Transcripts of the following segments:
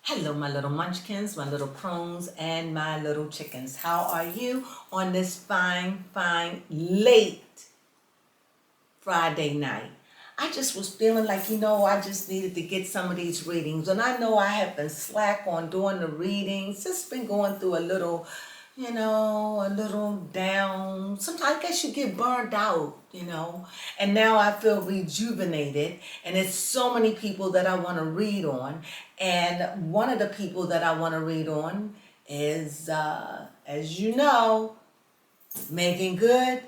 Hello, my little munchkins, my little crones, and my little chickens. How are you on this fine, late Friday night? I just was feeling like, I just needed to get some of these readings. And I know I have been slack on doing the readings. Just been going through a little, a little down. Sometimes I guess you get burned out. And now I feel rejuvenated. And it's so many people that I want to read on. And one of the people that I want to read on is, as you know, Meagan Good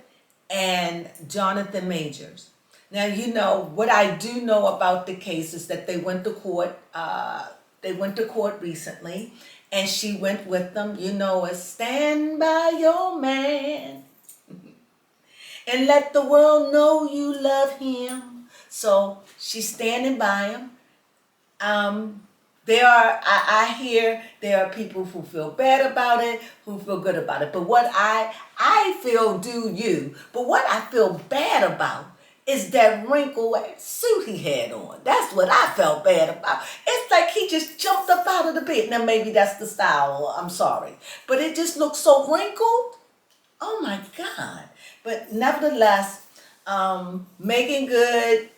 and Jonathan Majors. Now, what I do know about the case is that they went to court. They went to court recently, and she went with them. Stand by your man and let the world know you love him. So she's standing by him. I hear there are people who feel bad about it, who feel good about it. But what I feel, do you? But what I feel bad about is that wrinkled suit he had on. That's what I felt bad about. It's like he just jumped up out of the bed. Now maybe that's the style, I'm sorry. But it just looks so wrinkled. Oh my God. But nevertheless, Meagan Good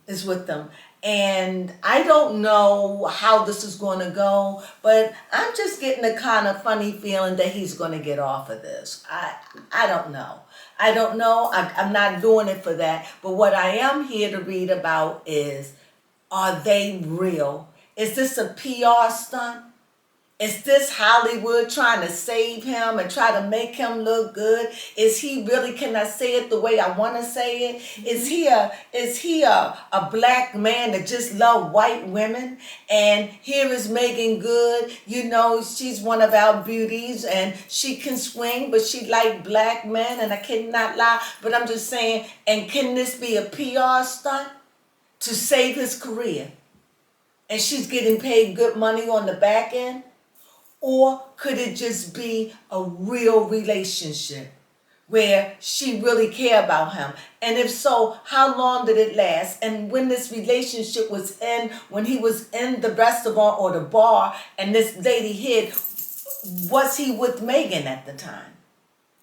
is with them. And I don't know how this is going to go, but I'm just getting a kind of funny feeling that he's going to get off of this. I don't know. I don't know. I'm not doing it for that. But what I am here to read about is, are they real? Is this a PR stunt? Is this Hollywood trying to save him and try to make him look good? Is he really, can I say it the way I want to say it? Is he a black man that just love white women? And here is Meagan Good. She's one of our beauties and she can swing, but she like black men, and I cannot lie. But I'm just saying, and can this be a PR stunt to save his career? And she's getting paid good money on the back end? Or could it just be a real relationship where she really cared about him? And if so, how long did it last? And when this relationship was in, when he was in the restaurant or the bar and this lady hid, was he with Meagan at the time?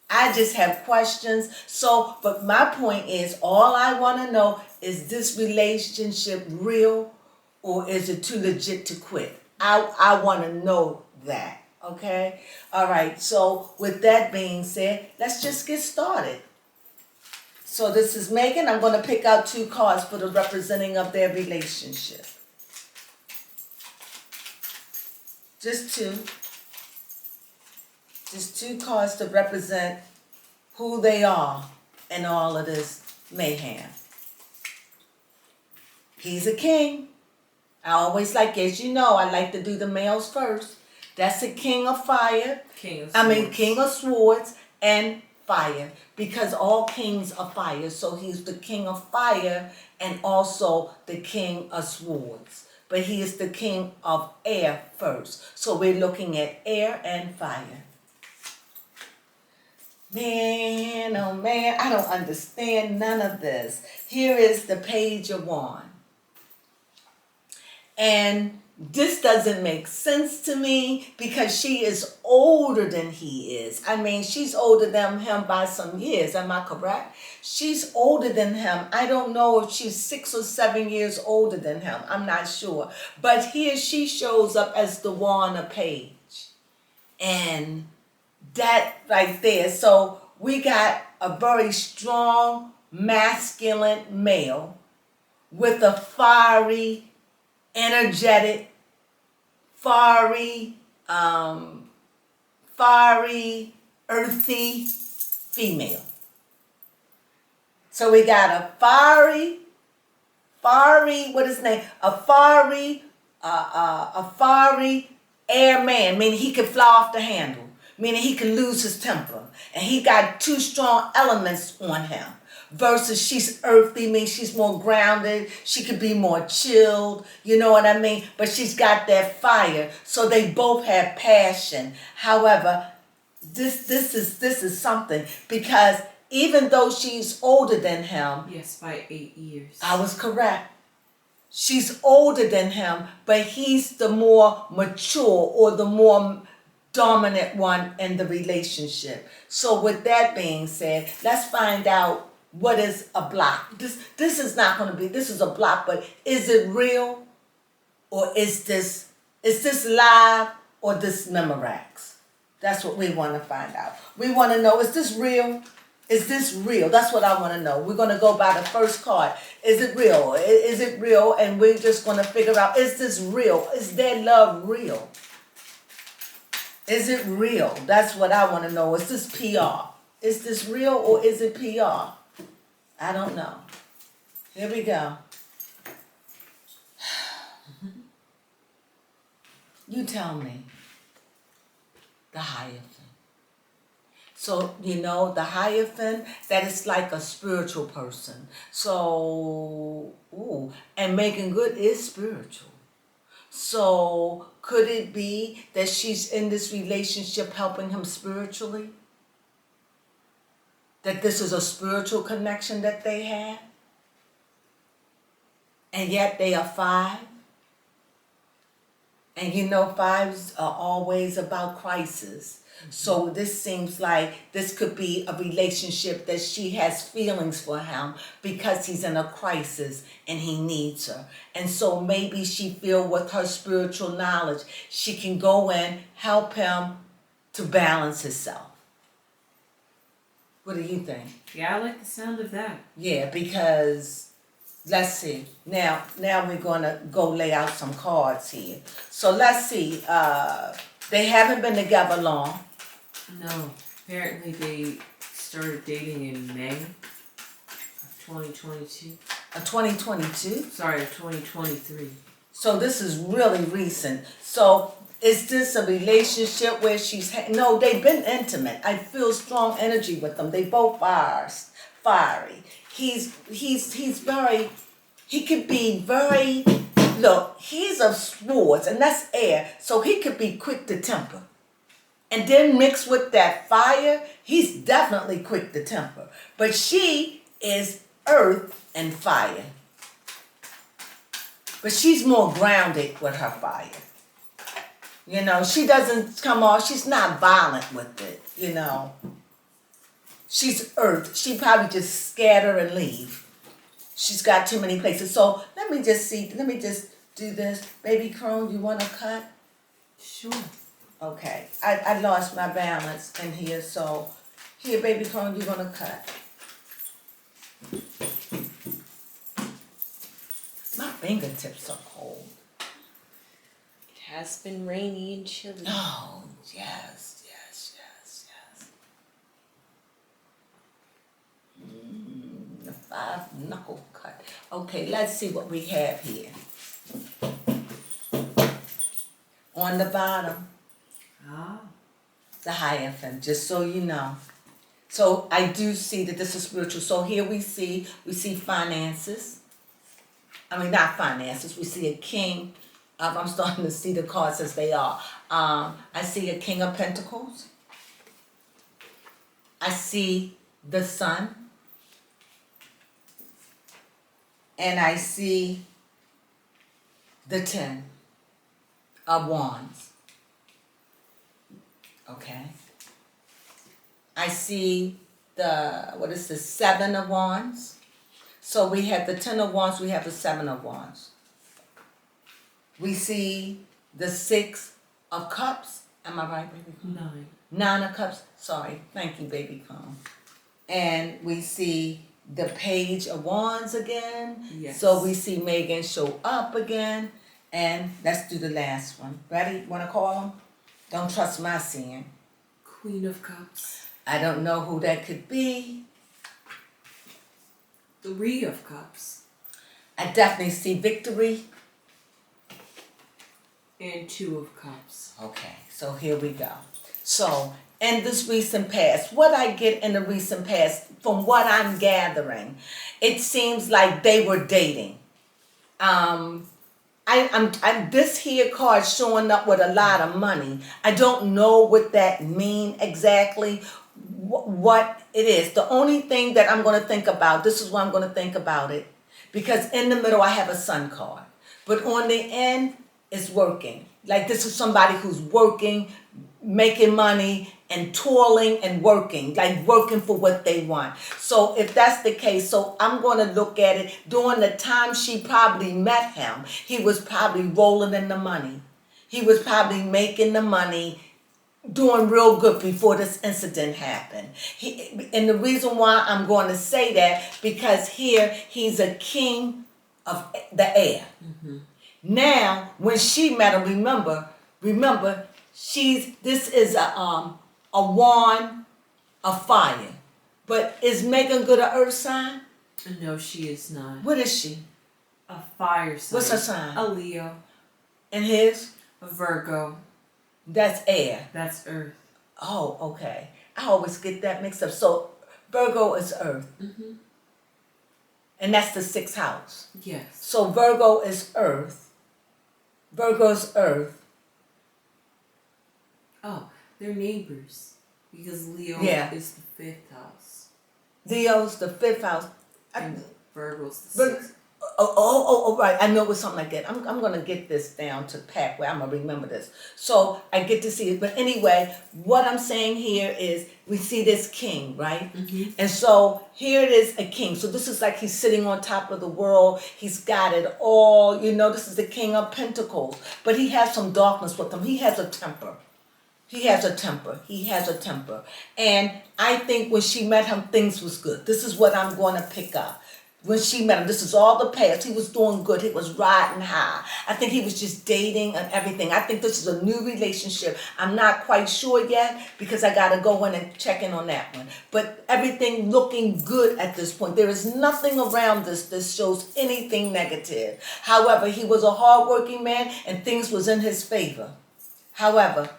I just have questions. So, but my point is, all I want to know is this relationship real or is it too legit to quit? I want to know that. Okay? All right. So with that being said, let's just get started. So this is Meagan. I'm going to pick out 2 cards for the representing of their relationship. Just 2. Just 2 cards to represent who they are in all of this mayhem. He's a king. I always like, as you know, I like to do the males first. That's a king of fire. King of swords and fire. Because all kings are fire. So he's the king of fire and also the king of swords. But he is the king of air first. So we're looking at air and fire. Man, oh man, I don't understand none of this. Here is the Page of Wands. And this doesn't make sense to me because she is older than he is. I mean, she's older than him by some years. Am I correct? She's older than him. I don't know if she's 6 or 7 years older than him. I'm not sure. But here she shows up as the Wand of Page. And that right there. So we got a very strong, masculine male with a fiery, energetic, fiery, earthy female. So we got a fiery, what is his name? A fiery airman, meaning he could fly off the handle, meaning he can lose his temper. And he got 2 strong elements on him. Versus she's earthy, means she's more grounded. She could be more chilled, you know what I mean? But she's got that fire. So they both have passion. However, this is something, because even though she's older than him. Yes, by 8 years. I was correct. she's older than him, but he's the more mature or the more dominant one in the relationship. So with that being said, let's find out what is a block. This is not going to be, this is a block, but is it real, or is this live, or this Memorax? That's what we want to find out. We want to know, is this real? Is this real? That's what I want to know. We're going to go by the first card. Is it real? Is it real? And we're just going to figure out, is this real? Is their love real? Is it real? That's what I want to know. Is this PR? Is this real, or is it PR? I don't know. Here we go. You tell me. The Hierophant. So, the Hierophant, that is like a spiritual person. So, and Meagan Good is spiritual. So, could it be that she's in this relationship helping him spiritually? That this is a spiritual connection that they have? And yet they are 5? And 5s are always about crisis. So this seems like this could be a relationship that she has feelings for him because he's in a crisis and he needs her. And so maybe she feel with her spiritual knowledge, she can go in, help him to balance himself. What do you think? Yeah, I like the sound of that. Yeah, because let's see. Now we're gonna go lay out some cards here. So let's see. They haven't been together long. No. Apparently they started dating in May of 2022. 2022? Sorry, 2023. So this is really recent. So is this a relationship where no, they've been intimate. I feel strong energy with them. They both fiery. He could be very, look, he's of swords, and that's air, so he could be quick to temper. And then mixed with that fire, he's definitely quick to temper. But she is earth and fire. But she's more grounded with her fire. She doesn't come off, she's not violent with it, She's earth. She probably just scatter and leave. She's got too many places. So let me just do this. Baby Crone, you want to cut? Sure. Okay. I lost my balance in here, so here, Baby Crone, you're going to cut. My fingertips are cold. It has been rainy and chilly. Oh, yes. The 5 knuckle cut. Okay, let's see what we have here. On the bottom, the Hierophant, just so you know. So I do see that this is spiritual. So here we see finances. I mean, not finances. We see a king. I'm starting to see the cards as they are. I see a King of Pentacles. I see the Sun. And I see the 10 of Wands. Okay. I see the 7 of Wands. So we have the 10 of Wands, we have the 7 of Wands. We see the 6 of Cups. Am I right, Baby Crone? 9 of Cups. Sorry. Thank you, Baby Crone. And we see the Page of Wands again. Yes. So we see Meagan show up again. And let's do the last one. Ready? Want to call them? Don't trust my seeing. Queen of Cups. I don't know who that could be. 3 of Cups. I definitely see Victory. And 2 of Cups. Okay, so here we go. So, in this recent past, what I get in the recent past, from what I'm gathering, it seems like they were dating. I'm this here card showing up with a lot of money. I don't know what that mean exactly, what it is. The only thing that I'm going to think about, this is what I'm going to think about it. because in the middle I have a sun card. But on the end, it's working. Like this is somebody who's working, making money, and toiling and working, like working for what they want. So if that's the case, so I'm going to look at it during the time she probably met him, he was probably rolling in the money. He was probably making the money, doing real good before this incident happened. And the reason why I'm going to say that, because here he's a king of the air. Now, when she met him, remember, this is a wand of fire. But is Meagan good an earth sign? No, she is not. What is she? A fire sign. What's her sign? A Leo. And his? A Virgo. That's air. That's earth. Oh, okay. I always get that mixed up. So Virgo is earth. And that's the 6th house. Yes. So Virgo is earth. Virgo's earth. Oh, they're neighbors. Because Leo is the 5th house. Leo's the 5th house. And Virgo's the 6th. Right. I know it was something like that. I'm going to get this down to pat where I'm going to remember this. So I get to see it. But anyway, what I'm saying here is we see this king, right? And so here it is, a king. So this is like he's sitting on top of the world. He's got it all. You know, this is the king of pentacles. But he has some darkness with him. He has a temper. He has a temper. And I think when she met him, things was good. This is what I'm going to pick up. When she met him, this is all the past. He was doing good. He was riding high. I think he was just dating and everything. I think this is a new relationship. I'm not quite sure yet because I got to go in and check in on that one. But everything looking good at this point. There is nothing around this that shows anything negative. However, he was a hardworking man and things was in his favor. However,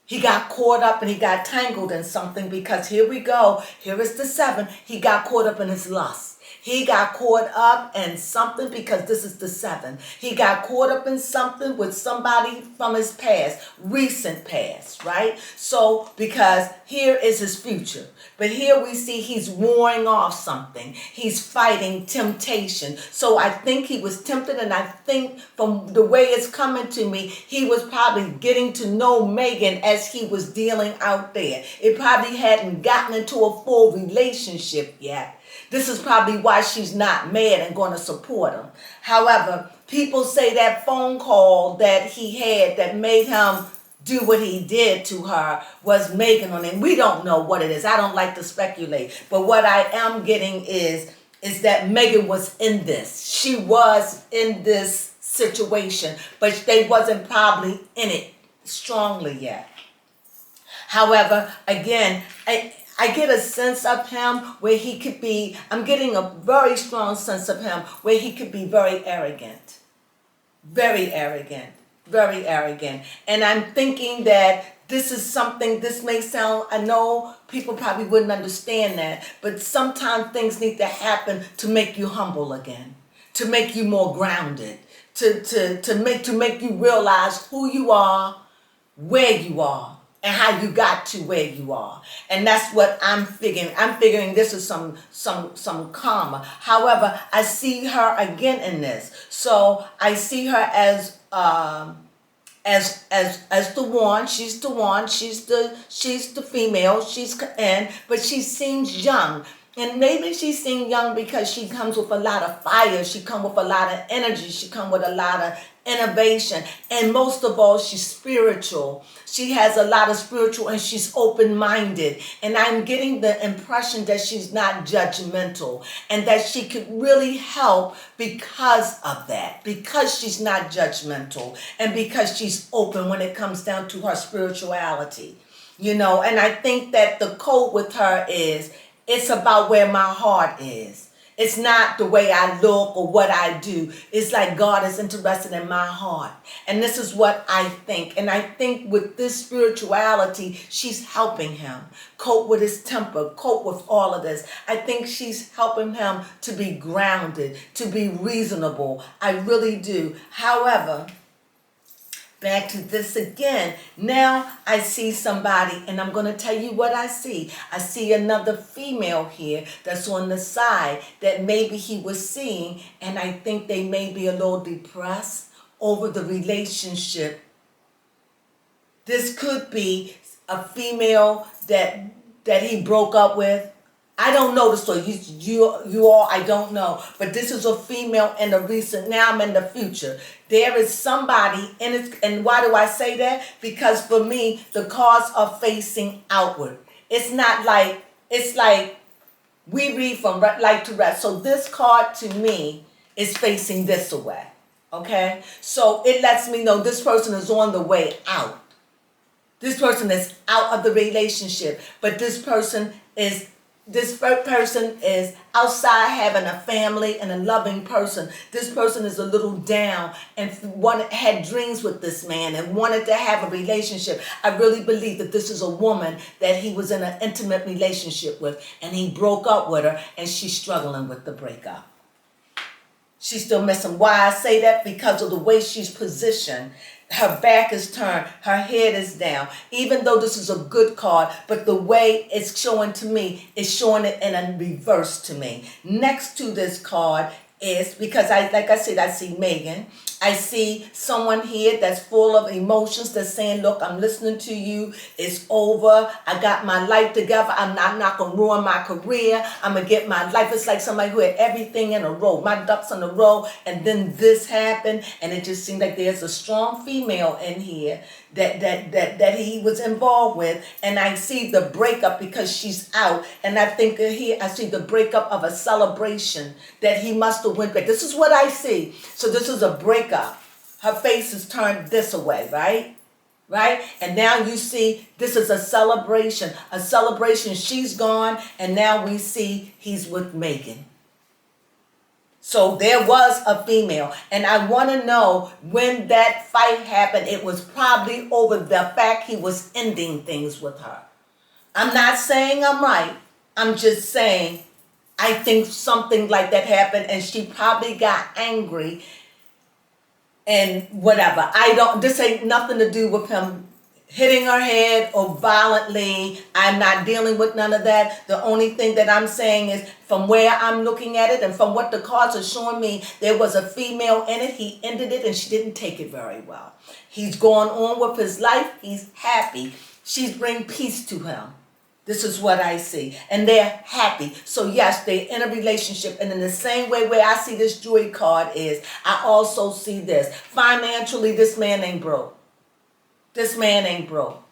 he got caught up and he got tangled in something because here we go. Here is the 7. He got caught up in his lust. He got caught up in something because this is the 7. He got caught up in something with somebody from his past, recent past, right? So, because here is his future. But here we see he's warring off something. He's fighting temptation. So I think he was tempted, and I think from the way it's coming to me, he was probably getting to know Meagan as he was dealing out there. It probably hadn't gotten into a full relationship yet. This is probably why she's not mad and going to support him. However, people say that phone call that he had that made him do what he did to her was Meagan on it. We don't know what it is. I don't like to speculate. But what I am getting is that Meagan was in this. She was in this situation, but they wasn't probably in it strongly yet. However, again, I get a sense of him where he could be, I'm getting a very strong sense of him where he could be very arrogant. Very arrogant. Very arrogant. And I'm thinking that this is something, this may sound, I know people probably wouldn't understand that, but sometimes things need to happen to make you humble again, to make you more grounded, to make you realize who you are, where you are, and how you got to where you are. And that's what I'm figuring. I'm figuring this is some karma. However, I see her again in this. So I see her as the one. She's the one. She's the female. But she seems young. And maybe she seems young because she comes with a lot of fire. She comes with a lot of energy. She comes with a lot of innovation. And most of all, she's spiritual. She has a lot of spiritual and she's open-minded. And I'm getting the impression that she's not judgmental and that she could really help because of that, because she's not judgmental and because she's open when it comes down to her spirituality. You know, and I think that the code with her is, it's about where my heart is. It's not the way I look or what I do. It's like God is interested in my heart. And this is what I think. And I think with this spirituality, she's helping him cope with his temper, cope with all of this. I think she's helping him to be grounded, to be reasonable. I really do. However, back to this again. Now I see somebody, and I'm going to tell you what I see. I see another female here that's on the side that maybe he was seeing, and I think they may be a little depressed over the relationship. This could be a female that he broke up with. I don't know the story. You all, I don't know. But this is a female in the recent, now I'm in the future. There is somebody in it, and why do I say that? Because for me, the cards are facing outward. It's not like, it's like we read from right to left. So this card to me is facing this away. Okay? So it lets me know this person is on the way out. This person is out of the relationship, but this person is outside having a family and a loving person. This person is a little down and had dreams with this man and wanted to have a relationship. I really believe that this is a woman that he was in an intimate relationship with, and he broke up with her, and she's struggling with the breakup. She's still missing. Why I say that? Because of the way she's positioned. Her back is turned. Her head is down. Even though this is a good card, but the way it's showing to me is showing it in a reverse to me. Next to this card is, because like I said, I see Meagan. I see someone here that's full of emotions, that's saying, look, I'm listening to you. It's over. I got my life together. I'm not going to ruin my career. I'm going to get my life. It's like somebody who had everything in a row, my ducks in a row, and then this happened, and it just seemed like there's a strong female in here that he was involved with, and I see the breakup because she's out, and I think here I see the breakup of a celebration that he must have went back. This is what I see. So this is a breakup. Her face is turned this way, right? Right? And now you see this is a celebration. A celebration. She's gone, and now we see he's with Meagan. So there was a female, and I want to know when that fight happened, it was probably over the fact he was ending things with her. I'm not saying I'm right. I'm just saying I think something like that happened, and she probably got angry and whatever. This ain't nothing to do with him hitting her head or violently. I'm not dealing with none of that. The only thing that I'm saying is from where I'm looking at it and from what the cards are showing me, there was a female in it. He ended it and she didn't take it very well. He's going on with his life. He's happy. She's bringing peace to him. This is what I see. And they're happy. So yes, they're in a relationship. And in the same way where I see this joy card is, I also see this. Financially, this man ain't broke. This man ain't broke.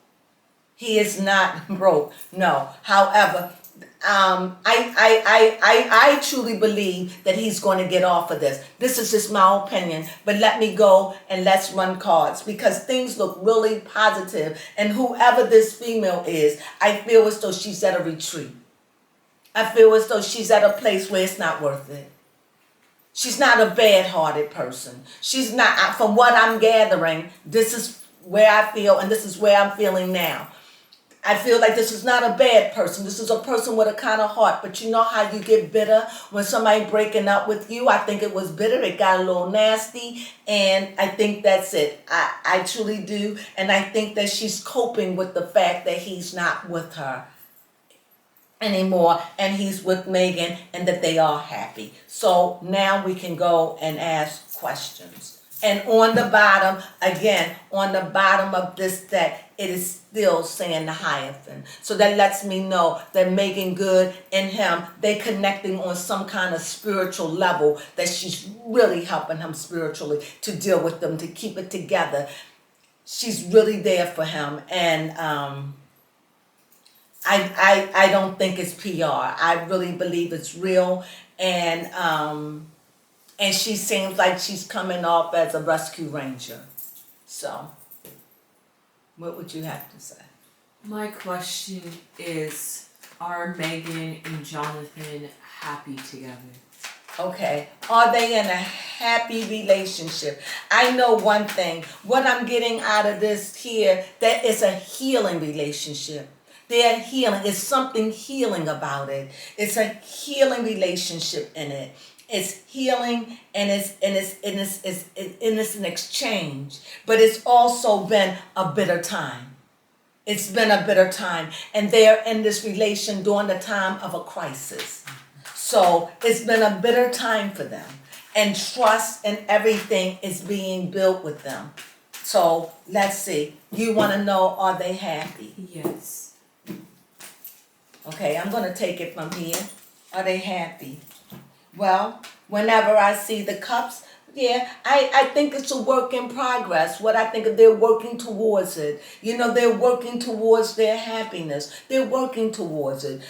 He is not broke. No. However, I truly believe that he's going to get off of this. This is just my opinion. But let me go and let's run cards because things look really positive. And whoever this female is, I feel as though she's at a retreat. I feel as though she's at a place where it's not worth it. She's not a bad-hearted person. She's not, from what I'm gathering, this is where I feel, and this is where I'm feeling now. I feel like this is not a bad person. This is a person with a kind of heart. But you know how you get bitter when somebody breaking up with you? I think it was bitter. It got a little nasty. And I think that's it. I truly do. And I think that she's coping with the fact that he's not with her anymore. And he's with Meagan and that they are happy. So now we can go and ask questions. And on the bottom, again, on the bottom of this deck, it is still saying the Hierophant. So that lets me know that Meagan Good and him, they connecting on some kind of spiritual level, that she's really helping him spiritually to deal with them, to keep it together. She's really there for him. And I don't think it's PR. I really believe it's real. And she seems like she's coming off as a rescue ranger. So, what would you have to say? My question is, are Meagan and Jonathan happy together? Okay. Are they in a happy relationship? I know one thing. What I'm getting out of this here, that is a healing relationship. They're healing. It's something healing about it. It's a healing relationship in it. It's healing, and it's an exchange. But it's also been a bitter time. It's been a bitter time, and they're in this relation during the time of a crisis. So it's been a bitter time for them, and trust and everything is being built with them. So let's see. You want to know, are they happy? Yes. Okay, I'm going to take it from here. Are they happy? Well, whenever I see the cups, yeah, I think it's a work in progress. What I think of, they're working towards it. You know, they're working towards their happiness. They're working towards it.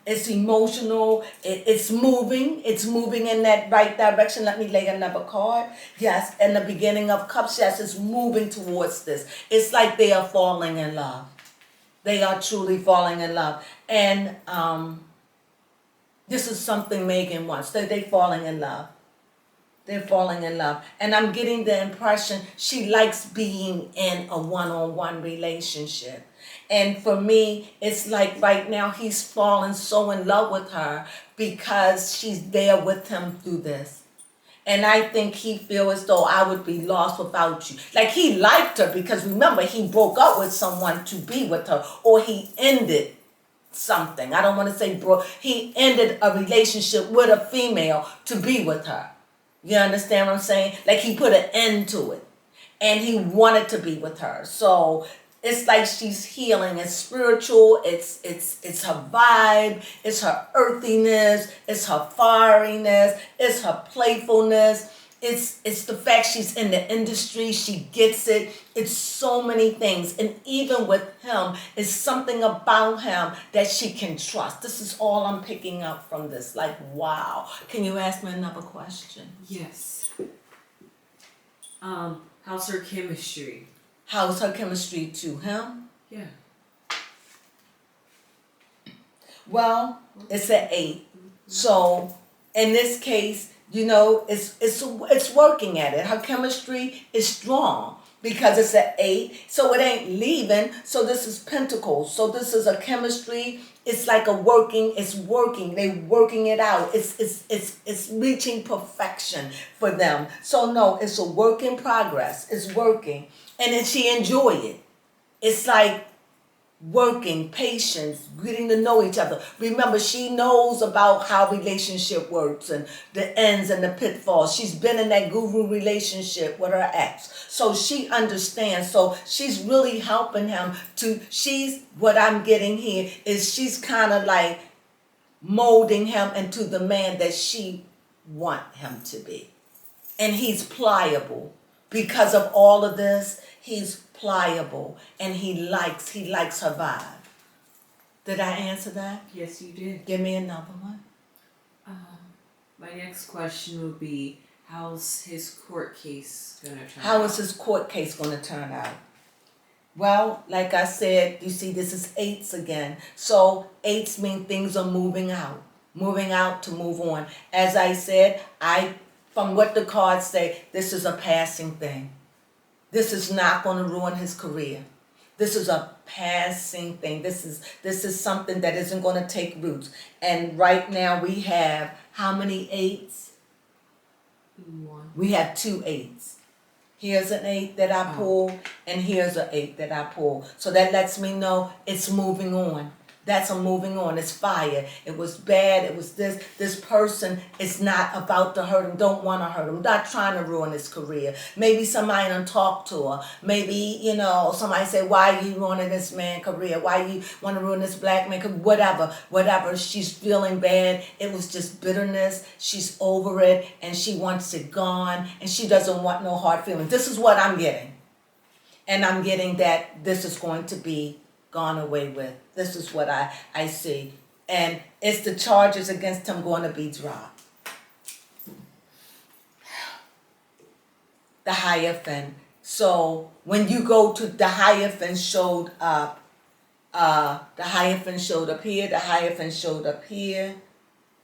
It's emotional. It's moving. It's moving in that right direction. Let me lay another card. Yes, in the beginning of cups, yes, it's moving towards this. It's like they are falling in love. They are truly falling in love. And this is something Meagan wants. They falling in love. They're falling in love. And I'm getting the impression she likes being in a one-on-one relationship. And for me, it's like right now he's fallen so in love with her because she's there with him through this. And I think he feels as though I would be lost without you. Like he liked her because remember, he broke up with someone to be with her, or he ended something. I don't want to say broke. He ended a relationship with a female to be with her. You understand what I'm saying? Like he put an end to it, and he wanted to be with her. So it's like she's healing. It's spiritual. It's her vibe. It's her earthiness. It's her fieriness. It's her playfulness. It's the fact she's in the industry. She gets it. It's so many things. And even with him, it's something about him that she can trust. This is all I'm picking up from this. Like, wow. Can you ask me another question? Yes. How's her chemistry? How's her chemistry to him? Yeah. Well, it's an 8. So in this case, you know, it's working at it. Her chemistry is strong because it's an 8. So it ain't leaving. So this is pentacles. So this is a chemistry. It's like it's working. They working it out. It's reaching perfection for them. So no, it's a work in progress. It's working. And then she enjoy it. It's like working, patience, getting to know each other. Remember, she knows about how relationship works and the ends and the pitfalls. She's been in that guru relationship with her ex. So she understands. So she's really helping him what I'm getting here is she's kind of like molding him into the man that she want him to be. And he's pliable. Because of all of this, he's pliable and he likes her vibe. Did I answer that? Yes, you did. Give me another one. My next question would be, how's his court case going to turn out? How is his court case going to turn out? Well, like I said, you see, this is 8s again. So 8s mean things are moving out to move on. As I said, from what the cards say, this is a passing thing. This is not going to ruin his career. This is a passing thing. This is something that isn't going to take roots. And right now we have how many 8s? 1. We have 2 8s. Here's an 8 that I pull, and here's an 8 that I pull. So that lets me know it's moving on. That's a moving on. It's fire. It was bad. It was this. This person is not about to hurt him. Don't want to hurt him. Not trying to ruin his career. Maybe somebody done talk to her. Maybe, somebody say, why are you ruining this man's career? Why you want to ruin this black man? Whatever. She's feeling bad. It was just bitterness. She's over it, and she wants it gone, and she doesn't want no hard feelings. This is what I'm getting. And I'm getting that this is going to be gone away with. This is what I see. And it's the charges against him going to be dropped. The Hierophant. So when you go to the Hierophant showed up, the Hierophant showed up here, the Hierophant showed up here.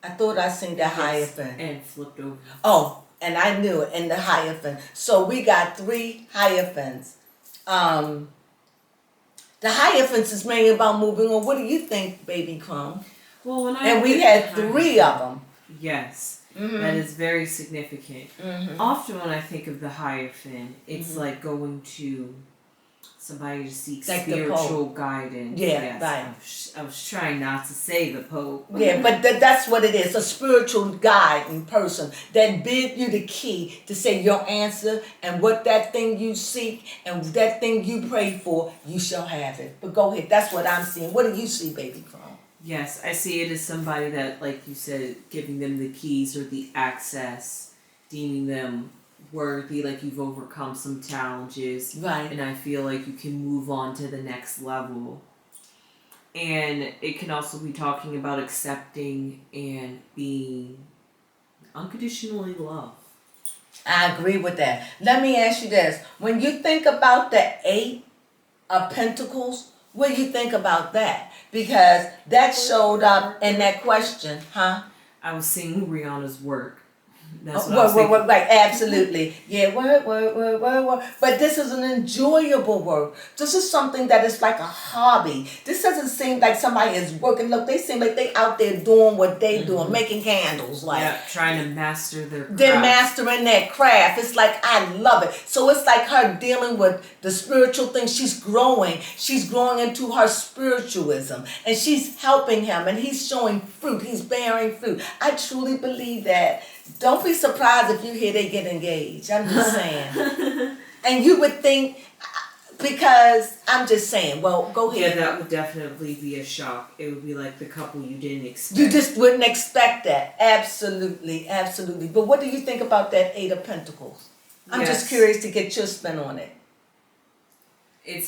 I thought I seen the Hierophant. And flipped over. Oh, and I knew it, and the Hierophant. So we got 3 Hierophants. The Hierophants is mainly about moving on. What do you think, baby Crone? Well, and we had 3 of them. Yes. That is very significant. Often when I think of the Hierophant, it's like going to somebody to seek Like the spiritual Pope. guidance. Yeah, Yes, right. I was trying not to say the Pope. Yeah, but that's what it is, a spiritual guide in person that bid you the key to say your answer and what that thing you seek and that thing you pray for, you shall have it. But go ahead, that's what I'm seeing. What do you see, baby Crone? Yes, I see it as somebody that, like you said, giving them the keys or the access, deeming them worthy, like you've overcome some challenges. Right. And I feel like you can move on to the next level. And it can also be talking about accepting and being unconditionally loved. I agree with that. Let me ask you this. When you think about the 8 of Pentacles, what do you think about that? Because that showed up in that question, huh? I was seeing Rihanna's work. That's what I was thinking. Right, absolutely. Yeah, work. But this is an enjoyable work. This is something that is like a hobby. This doesn't seem like somebody is working. Look, they seem like they out there doing what they doing, making candles. Like, yeah, trying to master their craft. they're mastering that craft. It's like, I love it. So it's like her dealing with the spiritual thing. She's growing. She's growing into her spiritualism. And she's helping him. And he's showing fruit. He's bearing fruit. I truly believe that. Don't be surprised if you hear they get engaged. I'm just saying. And you would think, because I'm just saying, well, go ahead. Yeah, that would definitely be a shock. It would be like the couple you didn't expect. You just wouldn't expect that. Absolutely, absolutely. But what do you think about that 8 of Pentacles? I'm just curious to get your spin on it. It's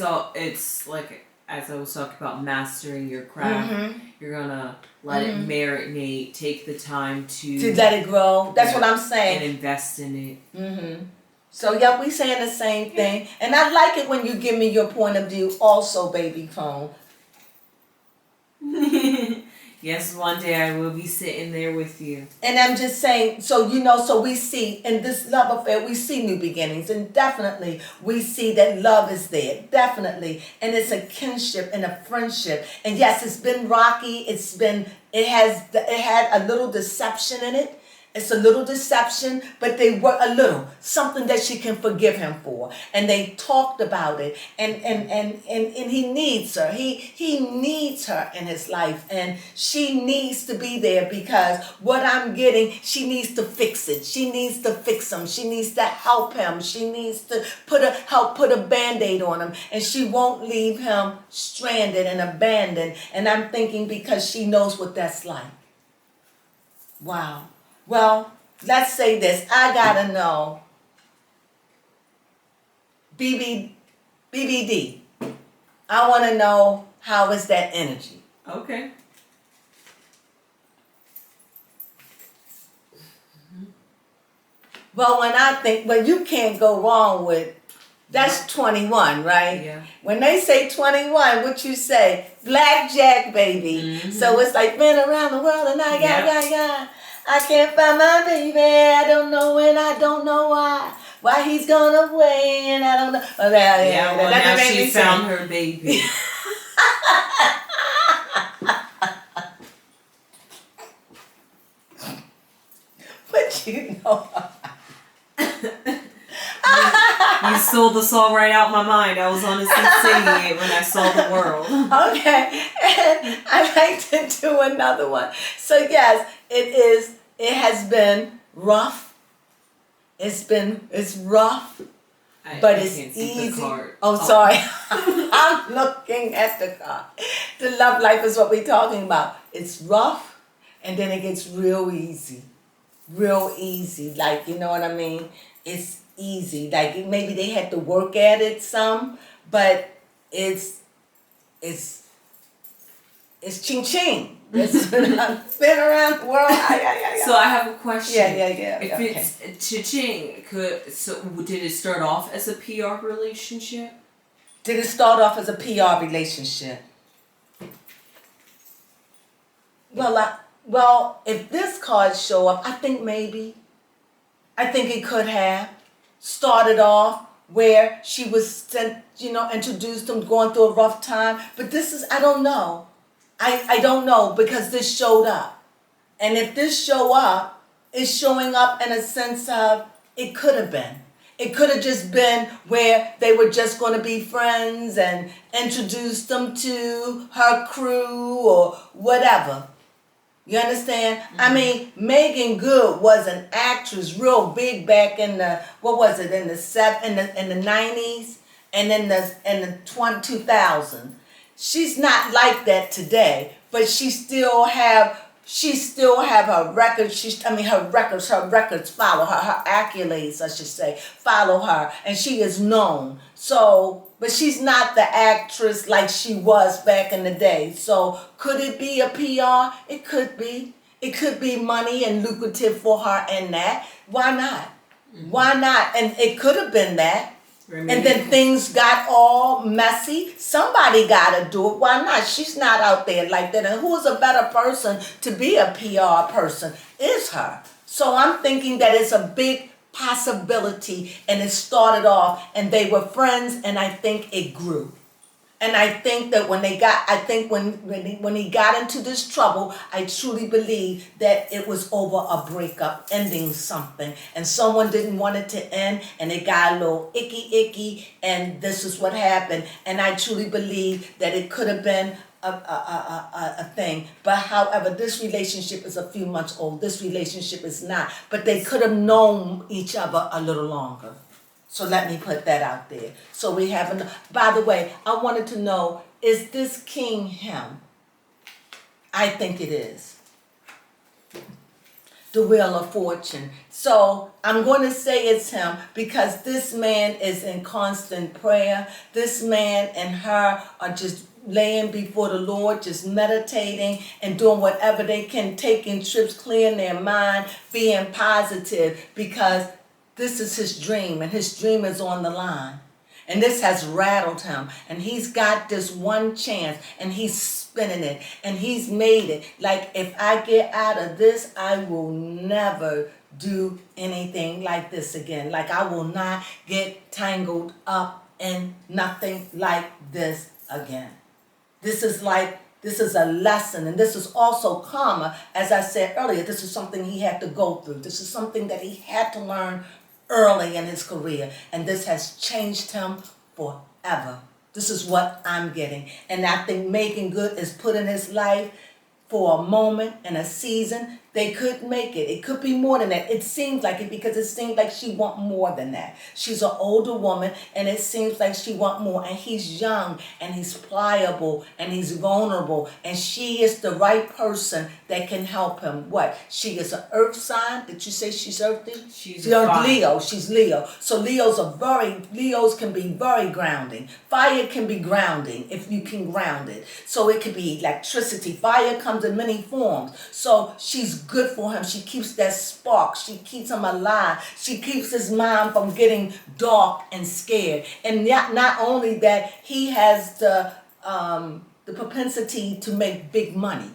like, as I was talking about mastering your craft, you're gonna let it marinate, take the time to let it grow. That's what I'm saying. And invest in it. So yeah, we saying the same thing. And I like it when you give me your point of view also, baby Crone. Yes, one day I will be sitting there with you. And I'm just saying, so so we see in this love affair, we see new beginnings. And definitely we see that love is there. Definitely. And it's a kinship and a friendship. And yes, it's been rocky. It had a little deception in it. It's a little deception, but they were a little, something that she can forgive him for. And they talked about it. And he needs her. He needs her in his life. And she needs to be there because what I'm getting, she needs to fix it. She needs to fix him. She needs to help him. She needs to help put a Band-Aid on him. And she won't leave him stranded and abandoned. And I'm thinking because she knows what that's like. Wow. Well, let's say this. I gotta know. BBD. I want to know, how is that energy? Okay. Well, you can't go wrong with, that's 21, right? Yeah. When they say 21, what you say? Blackjack, baby. So it's like, been around the world and I can't find my baby. I don't know when, I don't know why. Why he's gone away and I don't know. Well, now she found her baby. But you know. You stole the song right out my mind. I was honestly singing it when I saw the world. Okay. And I'd like to do another one. So yes, it has been rough. It's rough. But it's easy. Oh, sorry. I'm looking at the card. The love life is what we're talking about. It's rough and then it gets real easy. Real easy. Like, you know what I mean? It's easy. Like maybe they had to work at it some, but it's ching ching. It's been around the world. So I have a question. Yeah. If it's cha-ching, did it start off as a PR relationship? Did it start off as a PR relationship? Well, if this card show up, I think maybe. I think it could have started off where she was, introduced him going through a rough time. But I don't know. I don't know because this showed up. And if this show up, is showing up in a sense of it could have been. It could have just been where they were just going to be friends and introduce them to her crew or whatever. You understand? I mean, Meagan Good was an actress real big back in the, what was it, in the 90s and in the 2000. She's not like that today, but she still have her records. Her records follow her. Her accolades, I should say, follow her, and she is known. So, but she's not the actress like she was back in the day. So, could it be a PR? It could be. It could be money and lucrative for her and that. Why not? Why not? And it could have been that. And then things got all messy. Somebody got to do it. Why not? She's not out there like that. And who's a better person to be a PR person? Is her. So I'm thinking that it's a big possibility, and it started off and they were friends, and I think it grew. And I think that when he got into this trouble, I truly believe that it was over a breakup, ending something. And someone didn't want it to end, and it got a little icky, and this is what happened. And I truly believe that it could have been a thing. But however, this relationship is a few months old. This relationship is not. But they could have known each other a little longer. So let me put that out there. So we haven't. By the way, I wanted to know, is this king him? I think it is. The Wheel of Fortune. So I'm going to say it's him because this man is in constant prayer. This man and her are just laying before the Lord, just meditating and doing whatever they can, taking trips, clearing their mind, being positive, because this is his dream, and his dream is on the line. And this has rattled him. And he's got this one chance, and he's spinning it, and he's made it. Like, if I get out of this, I will never do anything like this again. Like, I will not get tangled up in nothing like this again. This is a lesson, and this is also karma. As I said earlier, this is something he had to go through. This is something that he had to learn early in his career, and this has changed him forever. This is what I'm getting. And I think Meagan Good is put in his life for a moment and a season. They could make it. It could be more than that. It seems like it because it seems like she wants more than that. She's an older woman, and it seems like she wants more. And he's young, and he's pliable, and he's vulnerable, and she is the right person that can help him. What? She is an earth sign. Did you say she's earthy? She's Leo. She's Leo. So Leos can be very grounding. Fire can be grounding if you can ground it. So it could be electricity. Fire comes in many forms. So she's good for him. She keeps that spark. She keeps him alive. She keeps his mind from getting dark and scared. And not only that, he has the propensity to make big money.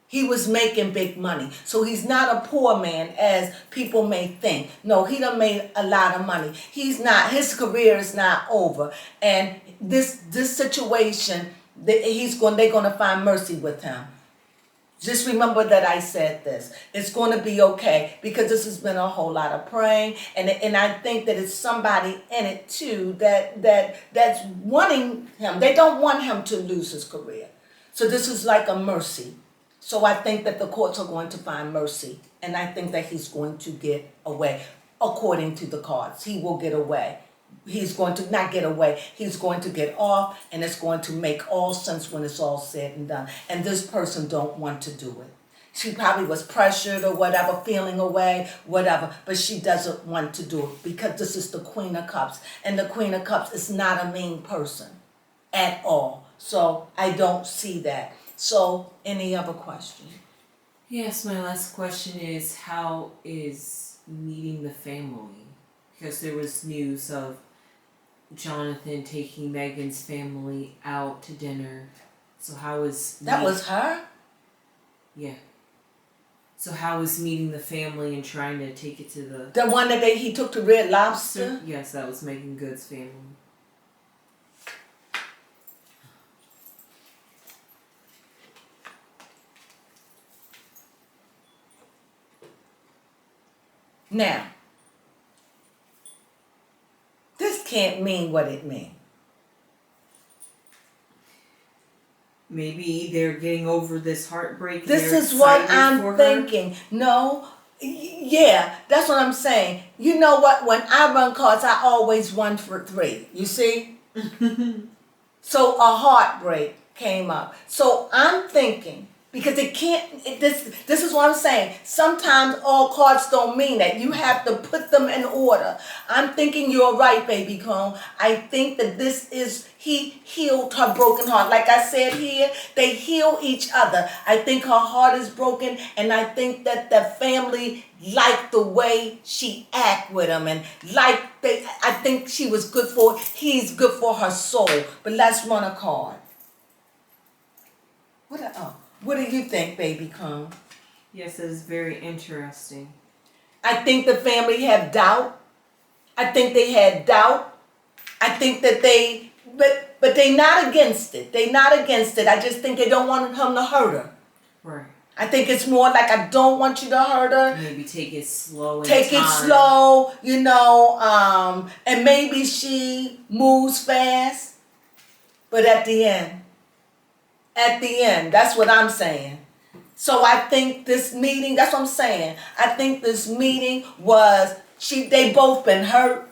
He was making big money. So he's not a poor man as people may think. No, he done made a lot of money. His career is not over. And this situation, they're going to find mercy with him. Just remember that I said this. It's going to be okay, because this has been a whole lot of praying, and I think that it's somebody in it too that's wanting him. They don't want him to lose his career. So this is like a mercy. So I think that the courts are going to find mercy, and I think that he's going to get away according to the cards. He will get away. He's going to not get away. He's going to get off, and it's going to make all sense when it's all said and done. And this person don't want to do it. She probably was pressured or whatever, feeling away, whatever, but she doesn't want to do it because this is the Queen of Cups. And the Queen of Cups is not a mean person at all. So I don't see that. So any other question? Yes, my last question is, how is meeting the family? Because there was news of Jonathan taking Megan's family out to dinner. So how is... That was her? Yeah. So how is meeting the family and trying to take it to the... The one that he took to Red Lobster? Yes, that was Meagan Good's family. Now, this can't mean what it means. Maybe they're getting over this heartbreak. This they're is what excited I'm for her. thinking. No, yeah, that's what I'm saying. You know what? When I run cards, I always run for 3. You see? So a heartbreak came up. So I'm thinking, because it can't, this is what I'm saying. Sometimes all cards don't mean that. You have to put them in order. I'm thinking you're right, baby Crone. I think that this is, he healed her broken heart. Like I said here, they heal each other. I think her heart is broken, and I think that the family liked the way she act with him, and I think she was good for, he's good for her soul. But let's run a card. What do you think, baby Crone? Yes, it is very interesting. I think the family had doubt. I think they had doubt. I think that but they not against it. They not against it. I just think they don't want him to hurt her. Right. I think it's more like, I don't want you to hurt her. Maybe take it slow. Take it slow, and maybe she moves fast. But at the end, that's what I'm saying. So I think this meeting, that's what I'm saying. I think this meeting was, they both been hurt.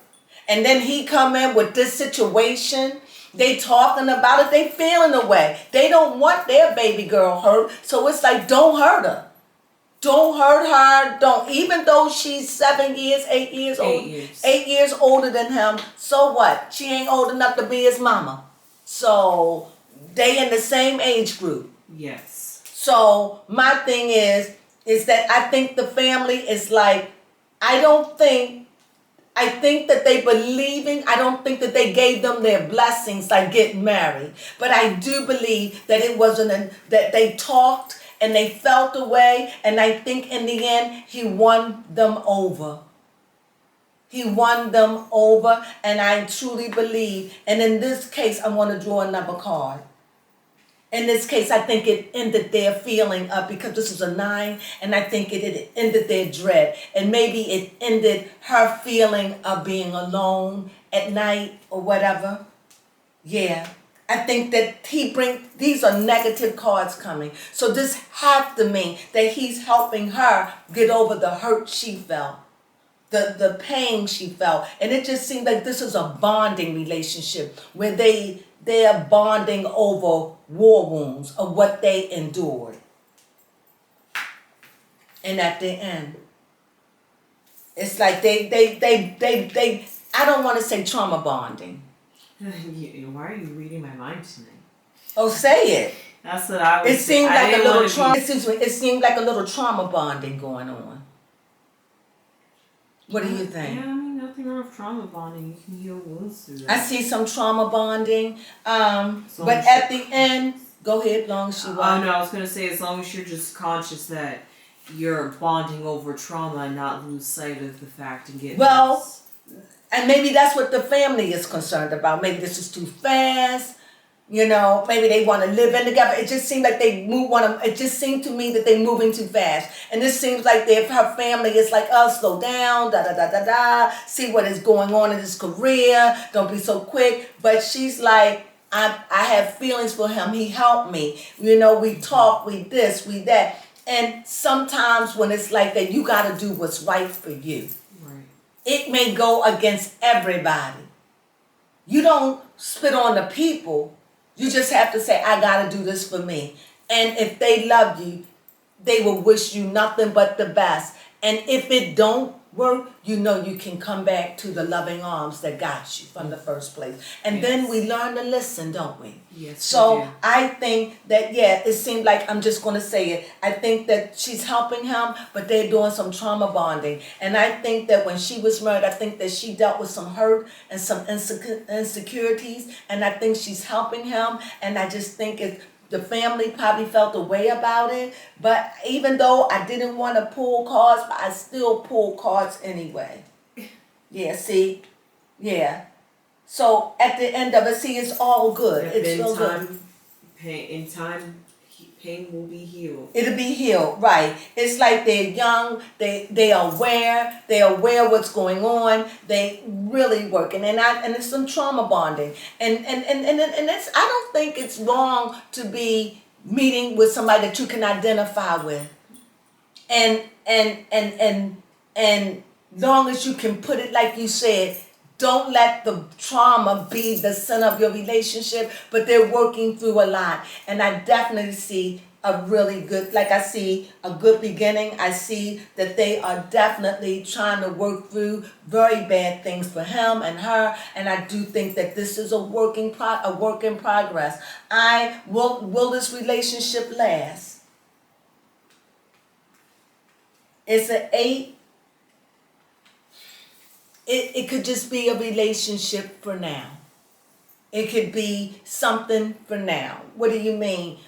And then he come in with this situation. They talking about it. They feeling the way. They don't want their baby girl hurt. So it's like, don't hurt her. Don't hurt her. Don't, even though she's 7 years, 8 years old. 8 years older than him. So what? She ain't old enough to be his mama. So they in the same age group. Yes. So my thing is that I think the family is like, I think that they believing, I don't think that they gave them their blessings like getting married. But I do believe that it wasn't, that they talked and they felt the way, and I think in the end, he won them over. He won them over, and I truly believe, and in this case, I want to draw another card. In this case, I think it ended their feeling up, because this is a 9, and I think it ended their dread. And maybe it ended her feeling of being alone at night or whatever. Yeah. I think that these are negative cards coming. So this has to mean that he's helping her get over the hurt she felt. The pain she felt. And it just seemed like this is a bonding relationship where they're bonding over war wounds of what they endured. And at the end, it's like they I don't want to say trauma bonding. Why are you reading my mind tonight? Oh, say it. That's what I was. It seemed like a little trauma. It seemed like a little trauma bonding going on. What do you think? Yeah, I mean, nothing wrong with trauma bonding. You can heal wounds through that. I see some trauma bonding. But at the end, go ahead, long as you want. Oh no, I was gonna say, as long as you're just conscious that you're bonding over trauma and not lose sight of the fact and get and maybe that's what the family is concerned about. Maybe this is too fast. Maybe they want to live in together. It just seemed like it just seemed to me that they're moving too fast. And this seems like her family is like, oh, slow down, see what is going on in his career. Don't be so quick. But she's like, I have feelings for him. He helped me. We talk, we this, we that. And sometimes when it's like that, you got to do what's right for you. Right. It may go against everybody. You don't spit on the people. You just have to say, I got to do this for me. And if they love you, they will wish you nothing but the best. And if it don't work, you can come back to the loving arms that got you from the first place. And then we learn to listen, don't we? Yes. So I think that, it seemed like, I'm just going to say it, I think that she's helping him, but they're doing some trauma bonding. And I think that when she was married, I think that she dealt with some hurt and some insecurities. And I think she's helping him. And I just think the family probably felt a way about it. But even though I didn't want to pull cards, I still pulled cards anyway. Yeah, see? Yeah. So at the end of it, see, it's all good. It's still good. In time, pain will be healed. It'll be healed, right? It's like they're young, they are aware what's going on. They really working, and it's some trauma bonding, and it's, I don't think it's wrong to be meeting with somebody that you can identify with, and long as you can put it like you said. Don't let the trauma be the center of your relationship, but they're working through a lot. And I definitely see a really good, like I see a good beginning. I see that they are definitely trying to work through very bad things for him and her. And I do think that this is a work in progress. Will this relationship last? It's an 8. It could just be a relationship for now. It could be something for now. What do you mean?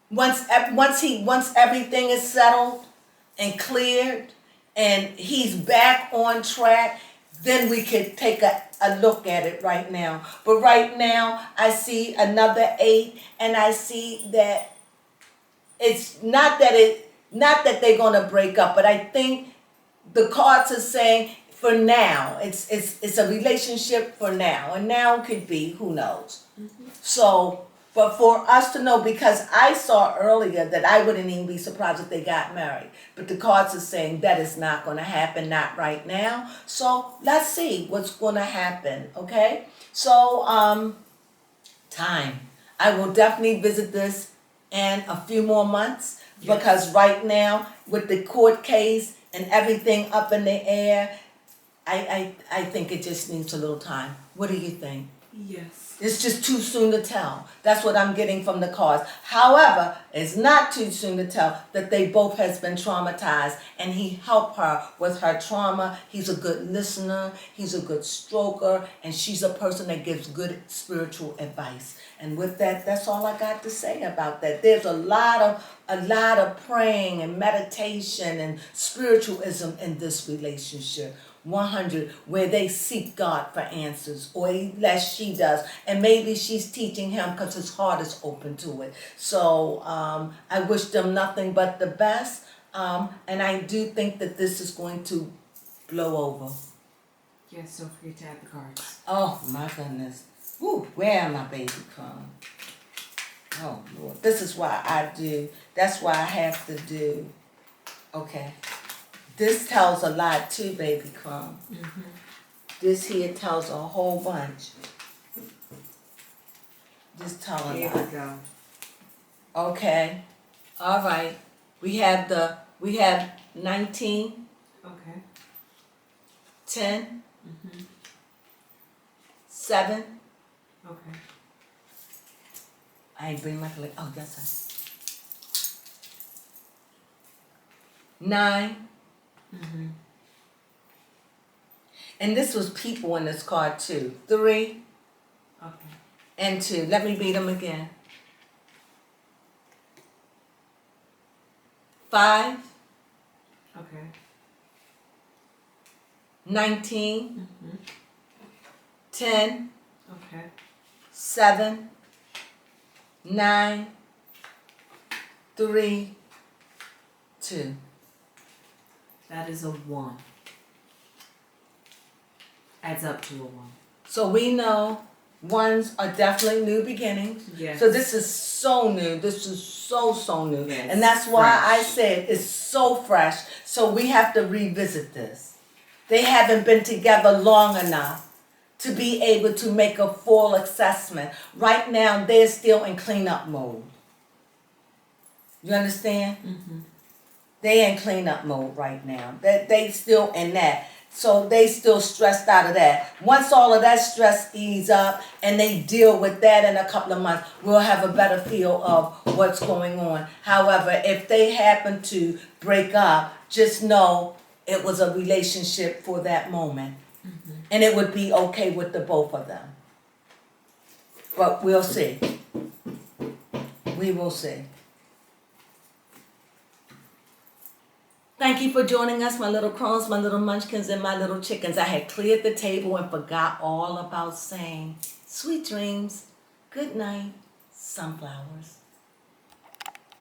Once everything is settled and cleared and he's back on track, then we could take a look at it right now. But right now, I see another 8, and I see that it's not that they're gonna break up, but I think the cards are saying for now, it's a relationship for now, and now could be, who knows. So, but for us to know, because I saw earlier that I wouldn't even be surprised if they got married, but the cards are saying that is not going to happen, not right now. So let's see what's going to happen. Okay, so time. I will definitely visit this in a few more months, because right now with the court case and everything up in the air, I think it just needs a little time. What do you think? Yes. It's just too soon to tell. That's what I'm getting from the cards. However, it's not too soon to tell that they both has been traumatized, and he helped her with her trauma. He's a good listener. He's a good stroker, and she's a person that gives good spiritual advice. And with that, that's all I got to say about that. There's a lot of praying and meditation and spiritualism in this relationship. 100, where they seek God for answers, or less she does, and maybe she's teaching him because his heart is open to it. So I wish them nothing but the best, and I do think that this is going to blow over. Yes, don't forget to add the cards. Oh my goodness. Woo, where am I, baby Crone? Oh Lord, this is why that's why I have to do, okay. This tells a lot too, baby Crone. This here tells a whole bunch. This tells a lot. Here we go. Okay. All right. We have 19, Okay. 10, 7. Okay. I ain't bring my collection. Oh, yes, 9. And this was people in this card too. 3 Okay. and 2. Let me read them again. 5, Okay. 19, 10, Okay. 7, 9, 3, 2. That is a 1. Adds up to a 1. So we know 1s are definitely new beginnings. Yes. So this is so new. This is so new. Yes. And that's why Fresh. I said it's so fresh. So we have to revisit this. They haven't been together long enough to be able to make a full assessment. Right now, they're still in cleanup mode. You understand? They in cleanup mode right now. They still in that. So they still stressed out of that. Once all of that stress ease up and they deal with that in a couple of months, we'll have a better feel of what's going on. However, if they happen to break up, just know it was a relationship for that moment. And it would be okay with the both of them. But we'll see. We will see. Thank you for joining us, my little crones, my little munchkins, and my little chickens. I had cleared the table and forgot all about saying sweet dreams, good night, sunflowers.